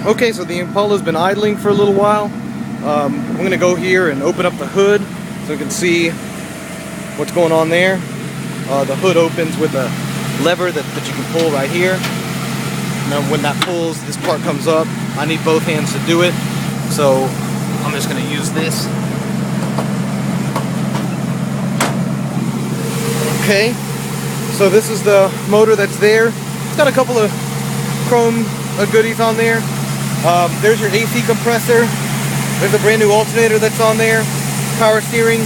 Okay, so the Impala's been idling for a little while. I'm gonna go here and open up the hood so you can see what's going on there. The hood opens with a lever that you can pull right here. And then when that pulls, this part comes up. I need both hands to do it, so I'm just gonna use this. Okay, so this is the motor that's there. It's got a couple of chrome goodies on there. There's your AC compressor. There's a brand new alternator that's on there. Power steering,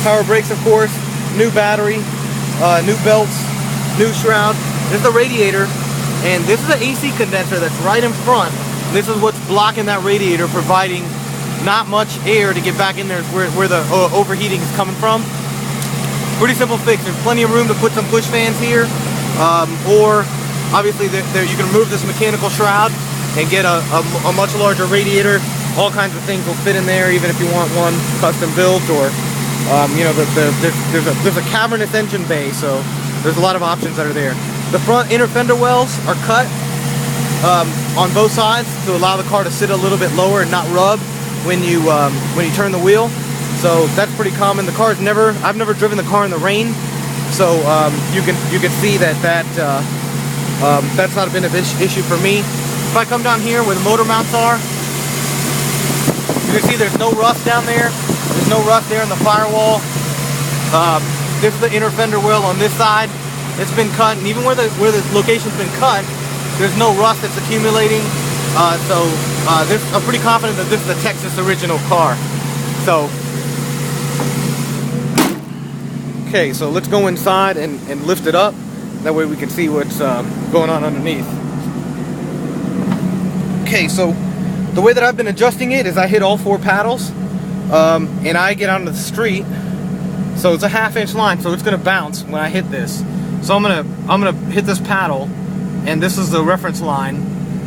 power brakes of course, new battery, new belts, new shroud. There's the radiator, and this is the AC condenser that's right in front. This is what's blocking that radiator, providing not much air to get back in there where the overheating is coming from. Pretty simple fix. There's plenty of room to put some push fans here, or obviously you can remove this mechanical shroud and get a much larger radiator. All kinds of things will fit in there, even if you want one custom built, or you know, there's a cavernous engine bay, so there's a lot of options that are there. The front inner fender wells are cut on both sides to allow the car to sit a little bit lower and not rub when you turn the wheel. So that's pretty common. The car's I've never driven the car in the rain, so you can see that's not been an issue for me. If I come down here where the motor mounts are, you can see there's no rust down there. There's no rust there in the firewall. This is the inner fender well on this side. It's been cut, and even where the location's been cut, there's no rust that's accumulating. I'm pretty confident that this is a Texas original car. So. Okay, so let's go inside and lift it up. That way we can see what's going on underneath. Okay, so the way that I've been adjusting it is I hit all 4 paddles, and I get onto the street. So it's a 1/2 inch line, so it's gonna bounce when I hit this. So I'm gonna hit this paddle, and this is the reference line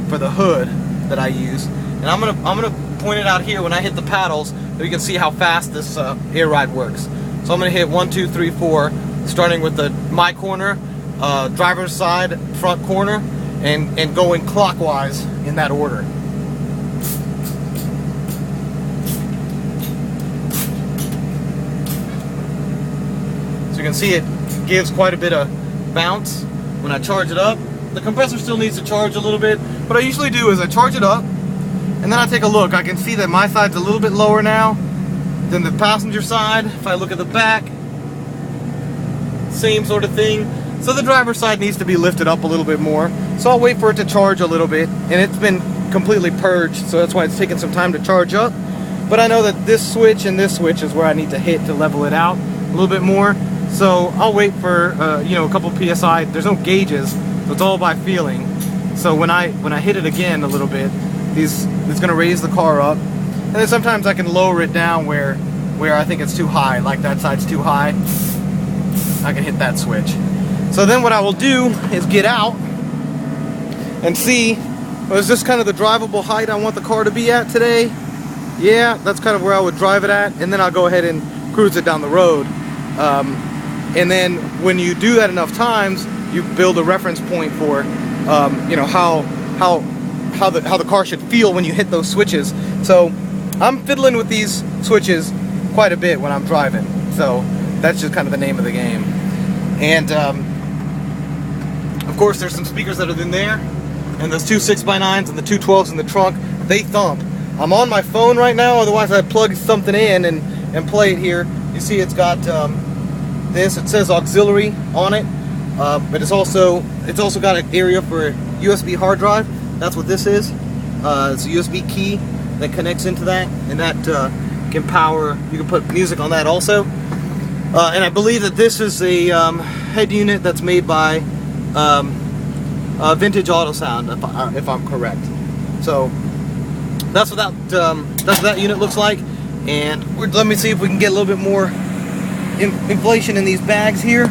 for the hood that I use. And I'm gonna point it out here when I hit the paddles, so you can see how fast this air ride works. So I'm going to hit 1, 2, 3, 4, starting with my corner, driver's side, front corner, and going clockwise in that order. So you can see it gives quite a bit of bounce when I charge it up. The compressor still needs to charge a little bit. What I usually do is I charge it up, and then I take a look. I can see that my side's a little bit lower now than the passenger side. If I look at the back, same sort of thing. So the driver's side needs to be lifted up a little bit more. So I'll wait for it to charge a little bit, and it's been completely purged, so that's why it's taking some time to charge up. But I know that this switch and this switch is where I need to hit to level it out a little bit more. So I'll wait for you know, a couple PSI. There's no gauges, so it's all by feeling. So when I hit it again a little bit, it's going to raise the car up. And then sometimes I can lower it down where I think it's too high, like that side's too high. I can hit that switch. So then what I will do is get out and see, is this kind of the drivable height I want the car to be at today? Yeah, that's kind of where I would drive it at, and then I'll go ahead and cruise it down the road. And then when you do that enough times, you build a reference point for you know, how the car should feel when you hit those switches. So I'm fiddling with these switches quite a bit when I'm driving, so that's just kind of the name of the game. And of course there's some speakers that are in there, and those 2 6x9s and the 2 12s in the trunk, they thump. I'm on my phone right now, otherwise I'd plug something in and play it here. You see it's got this, it says auxiliary on it, but it's also got an area for a USB hard drive. That's what this is. It's a USB key that connects into that, and that can power, you can put music on that also. And I believe that this is a head unit that's made by Vintage Auto Sound, if I'm correct. So that's what that unit looks like. And let me see if we can get a little bit more inflation in these bags here.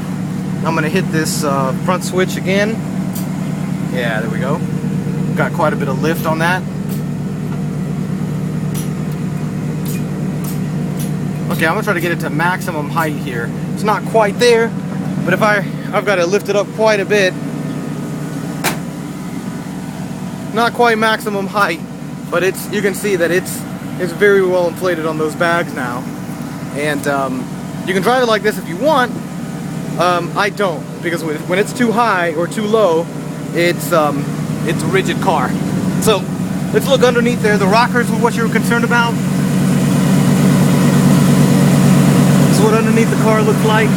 I'm gonna hit this front switch again. Yeah, there we go. Got quite a bit of lift on that. Okay, I'm gonna try to get it to maximum height here. It's not quite there, but if I've got to lift it up quite a bit. not quite maximum height, but you can see that it's very well inflated on those bags now. And you can drive it like this if you want. I don't, because when it's too high or too low, it's a rigid car. So let's look underneath there. The rockers were what you were concerned about. This is what underneath the car looks like.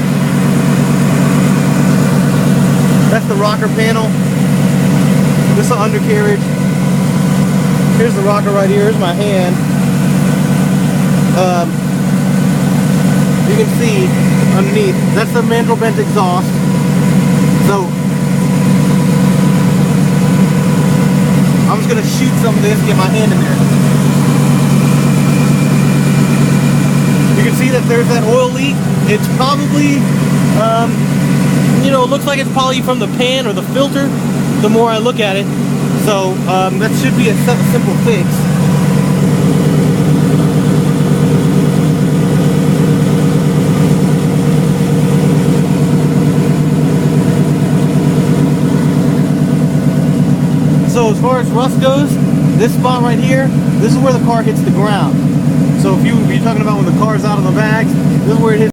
That's the rocker panel. This is the undercarriage. Here's the rocker right here. Here's my hand. You can see underneath, that's the mandrel bent exhaust. So I'm just gonna shoot some of this, get my hand in there. You can see that there's that oil leak. It's probably, you know, it looks like it's probably from the pan or the filter, the more I look at it. So that should be a simple fix. So as far as rust goes, this spot right here, this is where the car hits the ground. So if you're talking about when the car's out of the bags, this is where it hits.